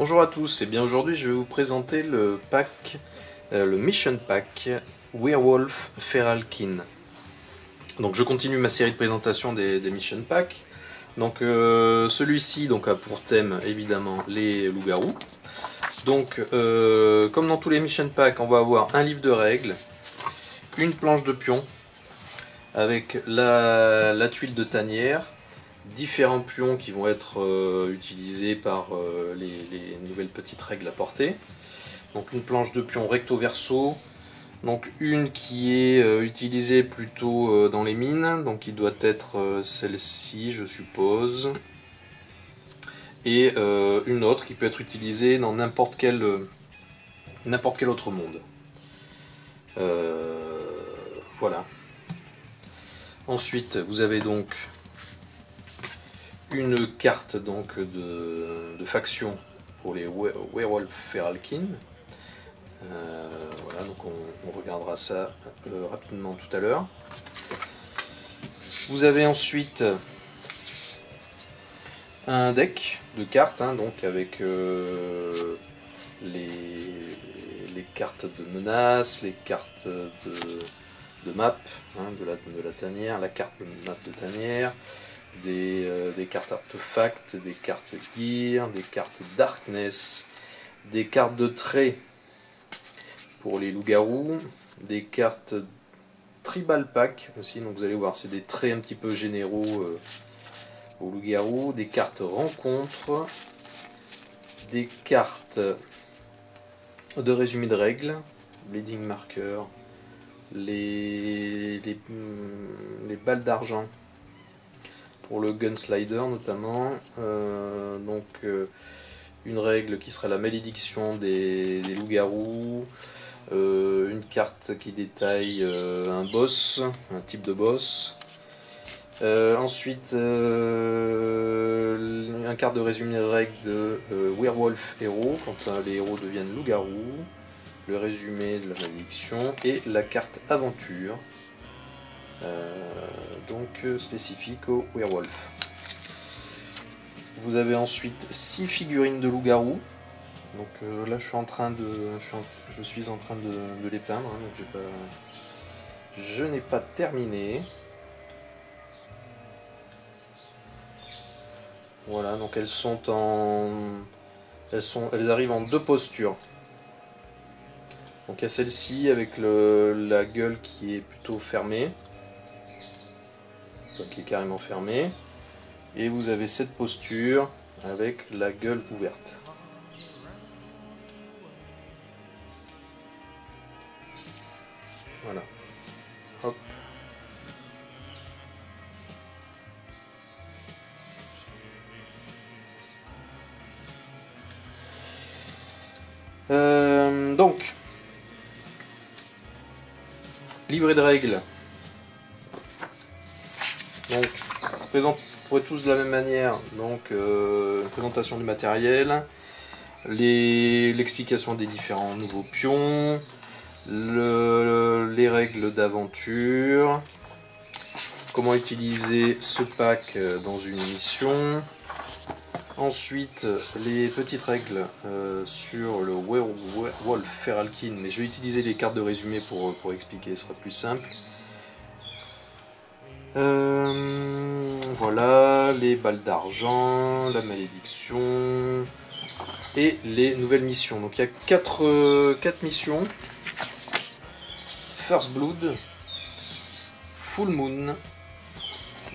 Bonjour à tous, et bien aujourd'hui je vais vous présenter le pack, le Mission Pack Werewolf Feral Kin. Donc je continue ma série de présentation des Mission Pack. Donc celui-ci a pour thème évidemment les loups-garous. Donc comme dans tous les Mission Pack, on va avoir un livre de règles, une planche de pion avec la tuile de tanière, différents pions qui vont être utilisés par les nouvelles petites règles à porter. Donc une planche de pion recto verso, donc une qui est utilisée plutôt dans les mines, donc il doit être celle-ci je suppose, et une autre qui peut être utilisée dans n'importe quel autre monde. Voilà. Ensuite vous avez donc une carte de faction pour les Werewolf Feral Kin. Voilà, donc on regardera ça rapidement tout à l'heure. Vous avez ensuite un deck de cartes, donc avec les cartes de menace, les cartes de map, de la tanière, la carte de map de tanière, des cartes artefacts, des cartes gear, des cartes darkness, des cartes de traits pour les loups-garous, des cartes tribal pack aussi, donc vous allez voir c'est des traits un petit peu généraux aux loups-garous, des cartes rencontres, des cartes de résumé de règles, bleeding marker, les balles d'argent pour le Gunslider notamment, une règle qui sera la malédiction des loups-garous, une carte qui détaille un boss, un type de boss, ensuite un carte de résumé de règles de Werewolf Hero quand les héros deviennent loups-garous, le résumé de la malédiction et la carte aventure. Spécifique au werewolf. Vous avez ensuite 6 figurines de loup-garou. Donc là je suis en train de les peindre, donc je n'ai pas terminé. Voilà, donc elles arrivent en deux postures. Donc il y a celle-ci avec la gueule qui est plutôt fermée, qui est carrément fermée, et vous avez cette posture avec la gueule ouverte. Voilà. Hop. Donc, livret de règles. Donc, on se présente pour tous de la même manière. Donc, une présentation du matériel, l'explication des différents nouveaux pions, les règles d'aventure, comment utiliser ce pack dans une mission. Ensuite, les petites règles sur le Werewolf Feral Kin, mais je vais utiliser les cartes de résumé pour expliquer, ce sera plus simple. Voilà, les balles d'argent, la malédiction et les nouvelles missions. Donc il y a 4 missions. First Blood, Full Moon.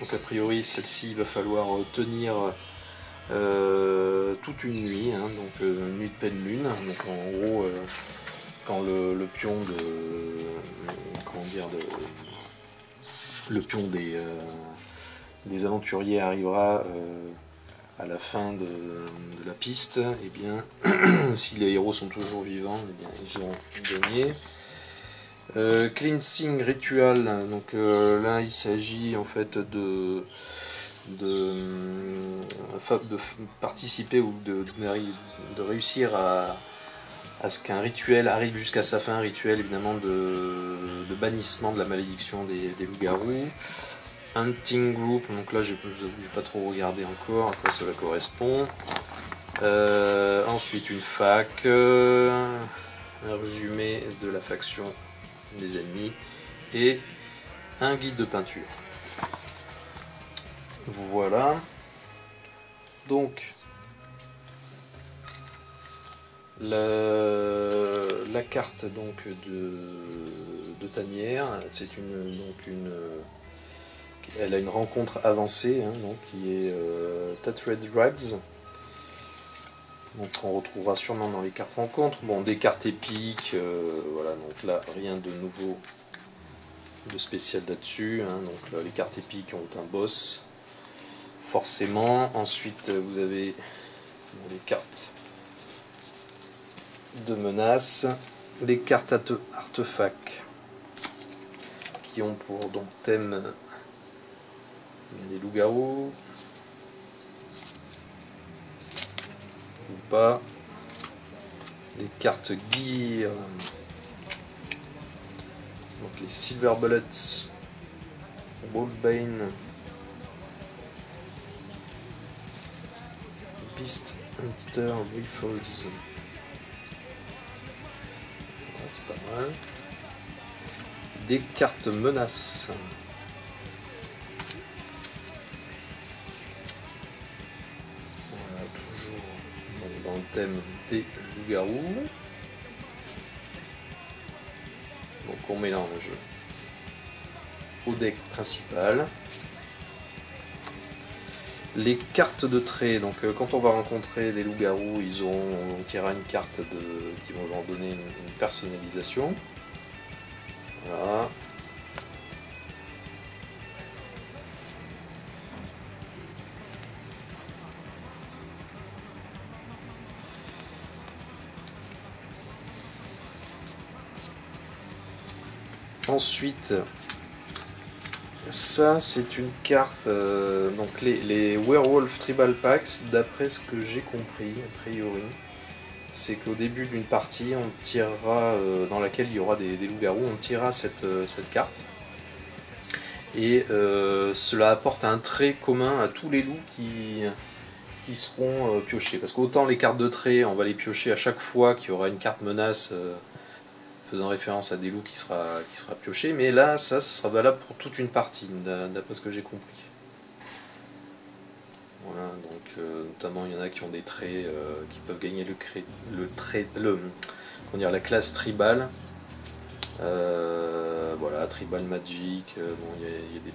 Donc a priori celle-ci il va falloir tenir toute une nuit, donc une nuit de pleine lune. Donc en gros quand le pion des aventuriers arrivera à la fin de la piste, et bien si les héros sont toujours vivants, et bien ils auront gagné. Cleansing Ritual, donc là il s'agit en fait de participer ou de réussir à ce qu'un rituel arrive jusqu'à sa fin, un rituel évidemment de bannissement de la malédiction des loups-garous. Hunting Group, donc là j'ai pas trop regardé encore à quoi cela correspond. Ensuite une fac, un résumé de la faction des ennemis et un guide de peinture. Voilà. Donc la carte donc de Tanière, c'est elle a une rencontre avancée, hein, donc, qui est Tattooed Rags. Donc on retrouvera sûrement dans les cartes rencontres. Bon, des cartes épiques, voilà, donc là rien de nouveau, de spécial là-dessus, hein. Donc là, les cartes épiques ont un boss, forcément. Ensuite vous avez les cartes de menaces, les cartes artefacts qui ont pour donc thème les loups-garous ou pas, les cartes gear, donc les Silver Bullets, Wolfbane, Beast Hunter Rifles. C'est pas mal. Des cartes menaces. Voilà, toujours dans le thème des loups-garous. Donc on mélange au deck principal. Les cartes de trait, donc quand on va rencontrer des loups-garous, on tirera une carte qui va leur donner une personnalisation. Voilà. Ensuite, ça c'est une carte, donc les Werewolf Tribal Packs, d'après ce que j'ai compris, a priori, c'est qu'au début d'une partie, on tirera, dans laquelle il y aura des loups-garous, on tirera cette carte. Et cela apporte un trait commun à tous les loups qui seront piochés. Parce qu'autant les cartes de trait, on va les piocher à chaque fois qu'il y aura une carte menace faisant référence à des loups qui sera pioché, mais là ça sera valable pour toute une partie, d'après ce que j'ai compris. Voilà, donc notamment il y en a qui ont des traits qui peuvent gagner la classe tribal. Voilà, tribal magic, bon, il y a des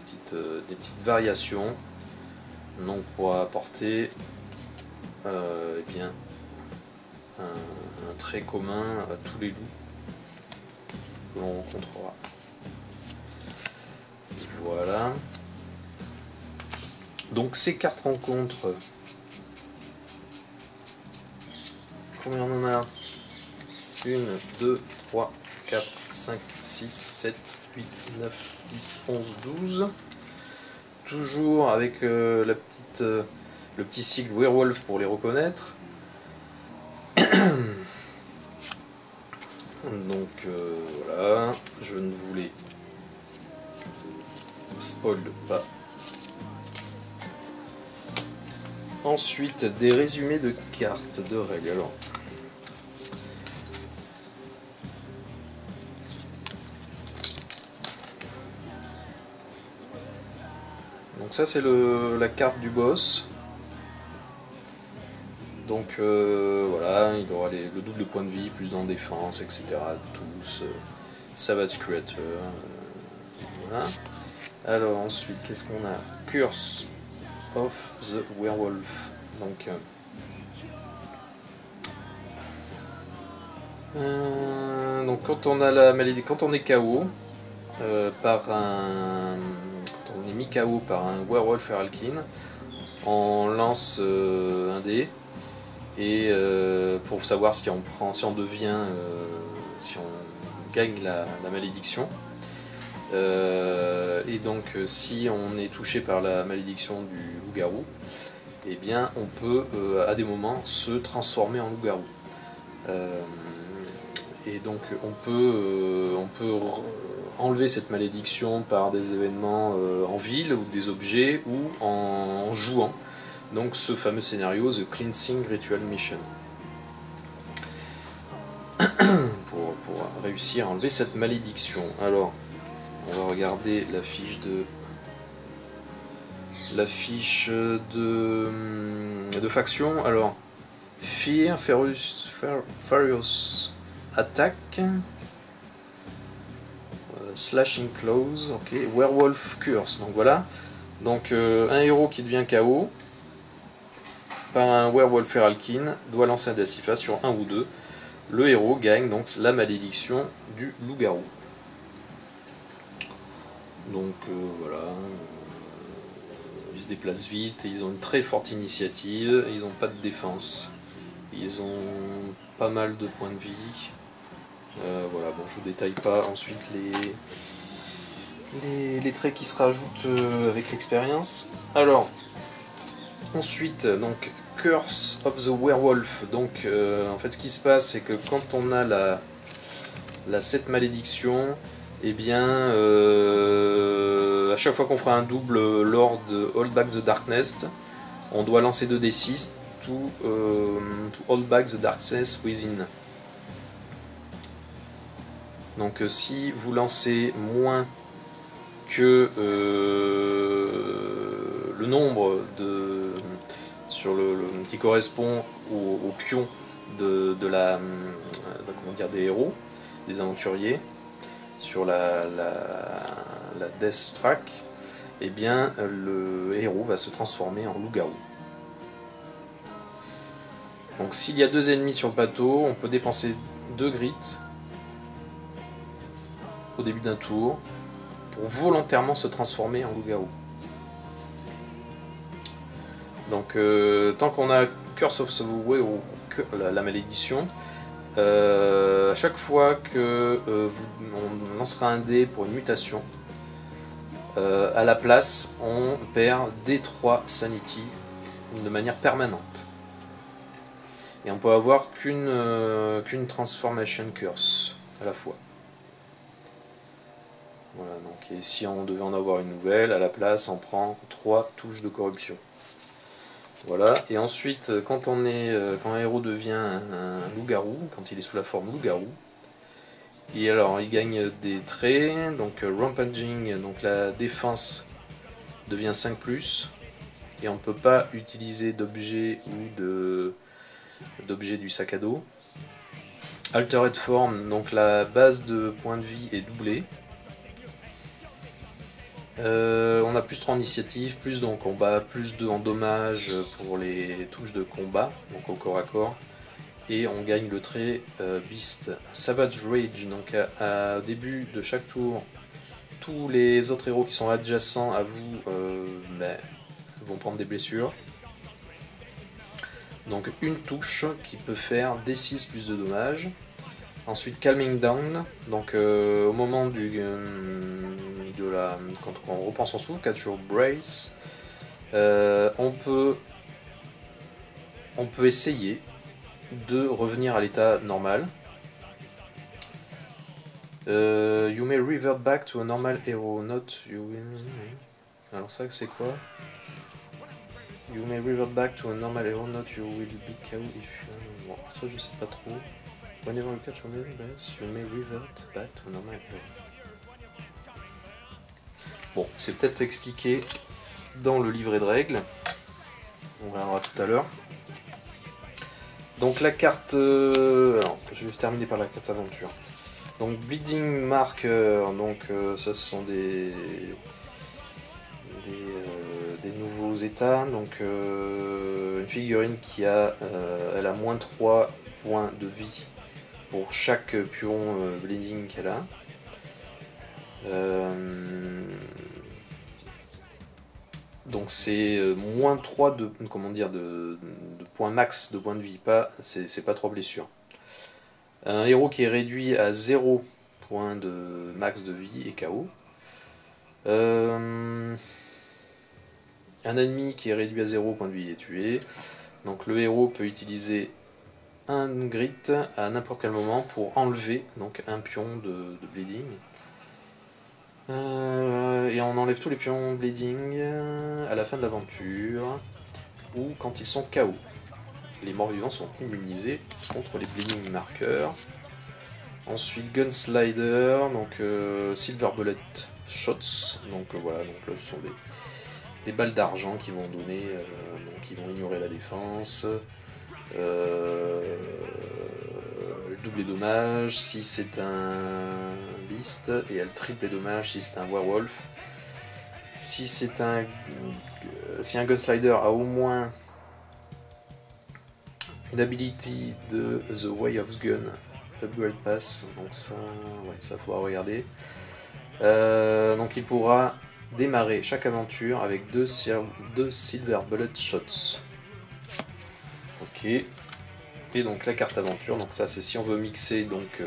petites variations. Donc pour apporter eh bien, un trait commun à tous les loups que l'on rencontrera. Voilà. Donc ces cartes rencontres, combien on en a? 1, 2, 3, 4, 5, 6, 7, 8, 9, 10, 11, 12. Toujours avec le petit sigle Werewolf pour les reconnaître. Donc voilà, je ne vous les spoil pas. Ensuite, des résumés de cartes de règles. Alors, donc ça c'est la carte du boss. Donc voilà, il aura le double de points de vie, plus dans défense, etc. Tous, Savage Creator. Voilà. Alors ensuite, qu'est-ce qu'on a? Curse of the Werewolf. Donc quand on a la maladie, quand on est KO quand on est mis KO par un Werewolf Feralkin, on lance un dé et pour savoir si on gagne la malédiction. Et donc si on est touché par la malédiction du loup-garou, eh bien on peut à des moments se transformer en loup-garou. Et donc on peut enlever cette malédiction par des événements en ville ou des objets ou en jouant. donc ce fameux scénario The Cleansing Ritual Mission. pour réussir à enlever cette malédiction. Alors, on va regarder la fiche de faction. Alors, Fear, Furious Attack, Slashing Claws, ok, Werewolf Curse. Donc voilà, donc un héros qui devient KO par un Werewolf Feralkin doit lancer un Dacifa sur 1 ou 2. Le héros gagne donc la malédiction du loup-garou. Donc voilà, ils se déplacent vite, ils ont une très forte initiative, ils n'ont pas de défense, ils ont pas mal de points de vie. Voilà, bon, je vous détaille pas ensuite les traits qui se rajoutent avec l'expérience. Alors, ensuite, donc Curse of the Werewolf. Donc, en fait, ce qui se passe, c'est que quand on a cette malédiction, eh bien, à chaque fois qu'on fera un double lors de Hold Back the Darkness, on doit lancer 2d6 to hold back the darkness within. Donc, si vous lancez moins que le nombre sur qui correspond au pion comment dire, des héros, des aventuriers, sur la Death Track, eh bien le héros va se transformer en loup-garou. Donc s'il y a 2 ennemis sur le bateau, on peut dépenser 2 grit au début d'un tour pour volontairement se transformer en loup-garou. Donc tant qu'on a Curse of the Werewolf, la malédiction, à chaque fois que on lancera un dé pour une mutation, à la place on perd D3 Sanity de manière permanente. Et on peut avoir qu'une Transformation Curse à la fois. Voilà, donc, et si on devait en avoir une nouvelle, à la place on prend 3 touches de corruption. Voilà, et ensuite quand un héros devient un loup-garou, quand il est sous la forme loup-garou, et alors il gagne des traits, donc Rampaging, donc la défense devient 5+, et on ne peut pas utiliser d'objets ou d'objets du sac à dos. Altered Form, donc la base de points de vie est doublée. On a plus 3 en initiative, plus 2 en combat, plus 2 en dommage pour les touches de combat, donc au corps à corps. Et on gagne le trait Beast. Savage Rage, donc au début de chaque tour, tous les autres héros qui sont adjacents à vous vont prendre des blessures. Donc une touche qui peut faire D6 plus de dommages. Ensuite Calming Down, donc au moment quand on reprend son souffle, Catch Your Brace, on peut essayer de revenir à l'état normal. You may revert back to a normal hero, not you will... Alors ça c'est quoi? You may revert back to a normal hero, not you will be KO if you... Bon, ça je sais pas trop. Whenever you catch your brace, you may revert back to a normal hero. Bon, c'est peut-être expliqué dans le livret de règles. On verra tout à l'heure. Donc la carte... alors, je vais terminer par la carte aventure. Donc Bleeding Marker, donc ça ce sont des nouveaux états. Donc une figurine qui a... elle a moins 3 points de vie pour chaque pion Bleeding qu'elle a. Donc c'est moins 3 de points max de points de vie, c'est pas 3 blessures. Un héros qui est réduit à 0 points de max de vie et KO. Un ennemi qui est réduit à 0 points de vie est tué. Donc le héros peut utiliser un grit à n'importe quel moment pour enlever donc un pion de bleeding. Et on enlève tous les pions bleeding à la fin de l'aventure. ou quand ils sont KO. Les morts-vivants sont immunisés contre les bleeding markers. Ensuite Gunslider, donc Silver Bullet Shots, donc voilà, donc là ce sont des balles d'argent qui vont donner, donc qui vont ignorer la défense. Double les dommages si c'est un beast, et elle triple les dommages si c'est un werewolf. Si un Gunslider a au moins une ability de The Way of Gun Upgrade Pass, donc ça, ouais, ça faudra regarder. Donc il pourra démarrer chaque aventure avec deux Silver Bullet Shots. Ok. Et donc la carte aventure, donc ça c'est si on veut mixer donc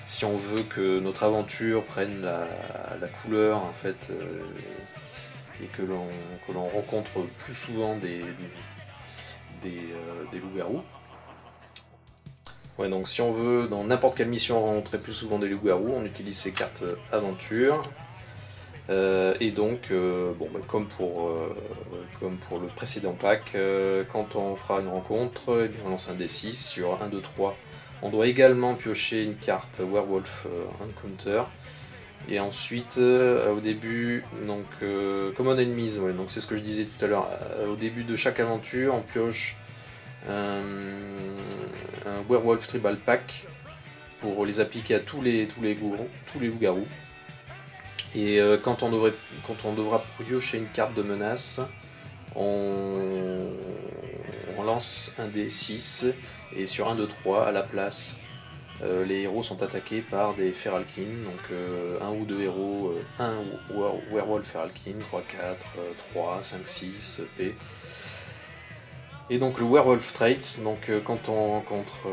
si on veut que notre aventure prenne la couleur en fait, et que l'on rencontre plus souvent des loups-garous. Ouais, donc si on veut dans n'importe quelle mission rencontrer plus souvent des loups-garous, on utilise ces cartes aventure. Et donc, bon, bah, comme pour le précédent pack, quand on fera une rencontre, eh bien, on lance un D6 sur 1, 2, 3. On doit également piocher une carte Werewolf Encounter. Et ensuite, au début, donc Common Enemies, ouais, donc c'est ce que je disais tout à l'heure, au début de chaque aventure, on pioche un Werewolf Tribal Pack pour les appliquer à tous les loups-garous. Et quand on devra piocher une carte de menace, on lance un D6 et sur 1, 2, 3 à la place, les héros sont attaqués par des Feralkin, donc un ou deux héros, un Werewolf Feralkin, 3, 4, 3, 5, 6, P. Et donc le Werewolf Traits, donc quand on rencontre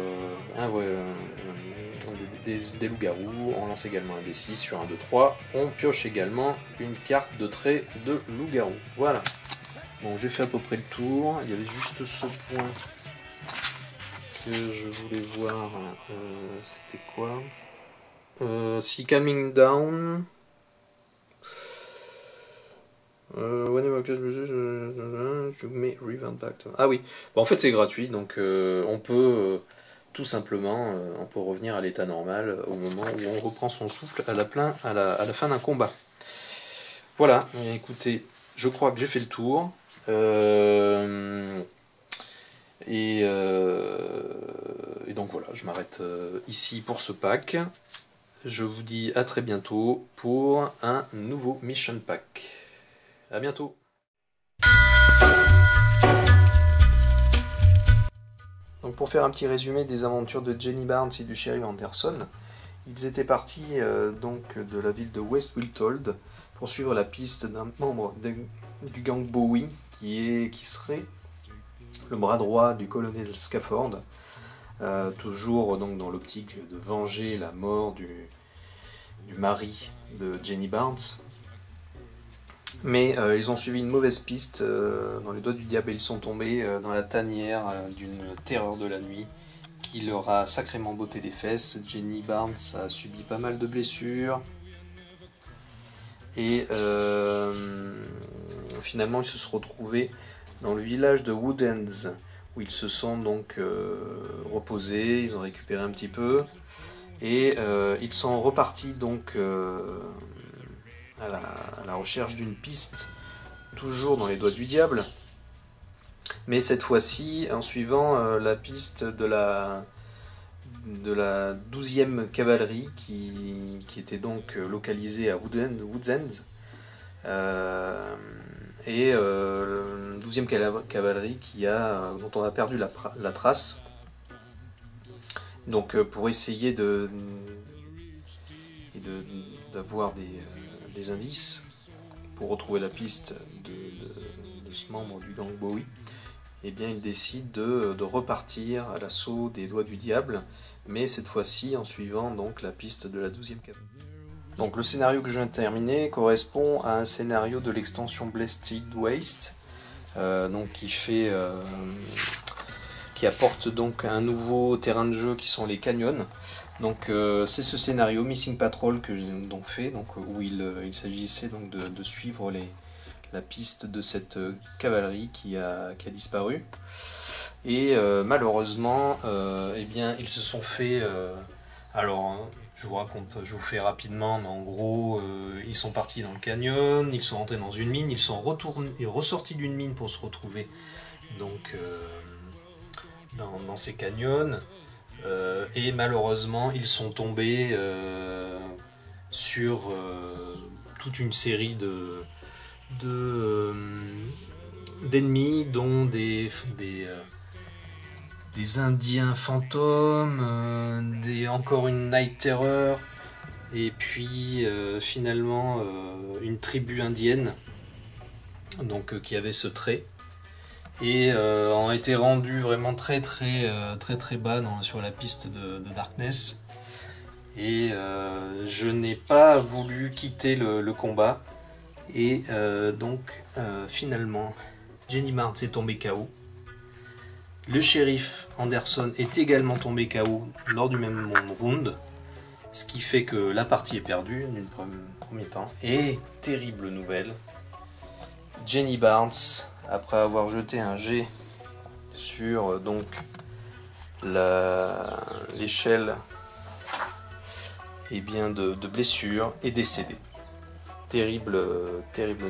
des loups-garous, on lance également un D6 sur 1, 2, 3, on pioche également une carte de trait de loup-garou. Voilà. Bon, j'ai fait à peu près le tour, il y avait juste ce point que je voulais voir, c'était quoi, si Calming Down, je mets Revamp Back. Ah oui, bon, en fait c'est gratuit, donc on peut tout simplement on peut revenir à l'état normal au moment où on reprend son souffle à la fin d'un combat. Voilà, écoutez, je crois que j'ai fait le tour. Et donc voilà, je m'arrête ici pour ce pack. Je vous dis à très bientôt pour un nouveau Mission Pack. A bientôt. Donc pour faire un petit résumé des aventures de Jenny Barnes et du shérif Anderson, ils étaient partis donc de la ville de West Wiltold pour suivre la piste d'un membre du gang Bowie qui serait le bras droit du colonel Scafford, toujours donc dans l'optique de venger la mort du mari de Jenny Barnes. Mais ils ont suivi une mauvaise piste dans les doigts du diable et ils sont tombés dans la tanière d'une terreur de la nuit qui leur a sacrément botté les fesses. Jenny Barnes a subi pas mal de blessures et finalement ils se sont retrouvés dans le village de Woodends où ils se sont donc reposés, ils ont récupéré un petit peu et ils sont repartis donc à la recherche d'une piste, toujours dans les doigts du diable, mais cette fois-ci en suivant la piste de la 12e cavalerie qui était donc localisée à Woodsend, et 12e cavalerie dont on a perdu la trace. Donc pour essayer d'avoir des indices pour retrouver la piste de ce membre du gang Bowie, eh bien il décide de repartir à l'assaut des doigts du diable, mais cette fois-ci en suivant donc la piste de la 12e cavalerie. Donc le scénario que je viens de terminer correspond à un scénario de l'extension Blasted Waste, donc qui apporte donc un nouveau terrain de jeu qui sont les canyons. Donc c'est ce scénario Missing Patrol que j'ai donc fait, donc où il s'agissait donc de suivre la piste de cette cavalerie qui a disparu. Et malheureusement, eh bien, ils se sont fait... alors, je vous fais rapidement, mais en gros, ils sont partis dans le canyon, ils sont rentrés dans une mine, ils sont ressortis d'une mine pour se retrouver donc, dans ces canyons. Et malheureusement, ils sont tombés sur toute une série d'ennemis, dont des indiens fantômes, encore une Night Terror, et puis finalement une tribu indienne donc, qui avait ce trait, et ont été rendus vraiment très bas sur la piste de Darkness. Et je n'ai pas voulu quitter le combat, et donc finalement Jenny Barnes est tombée KO. Le shérif Anderson est également tombé KO lors du même round, ce qui fait que la partie est perdue d'un premier temps. Et terrible nouvelle, Jenny Barnes, après avoir jeté un jet sur donc l'échelle de blessure, est décédée. Terrible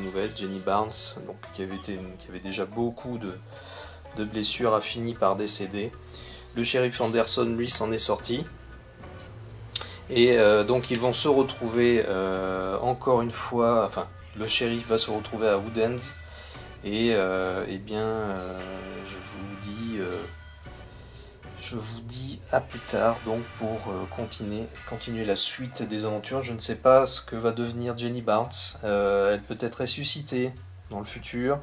nouvelle. Jenny Barnes, donc, qui avait déjà beaucoup de blessures, a fini par décéder. Le shérif Anderson, lui, s'en est sorti. Et donc ils vont se retrouver encore une fois, enfin le shérif va se retrouver à Woodends, et eh bien je vous dis à plus tard donc pour continuer la suite des aventures. Je ne sais pas ce que va devenir Jenny Barnes, elle peut être ressuscitée dans le futur,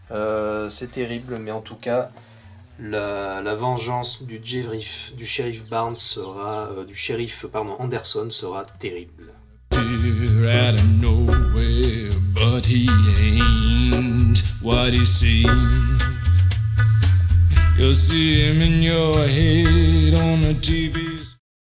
c'est terrible, mais en tout cas la vengeance du shérif Barnes sera, Anderson sera terrible. Out of nowhere, but he ain't what he seems. You'll see him in your head on the TV.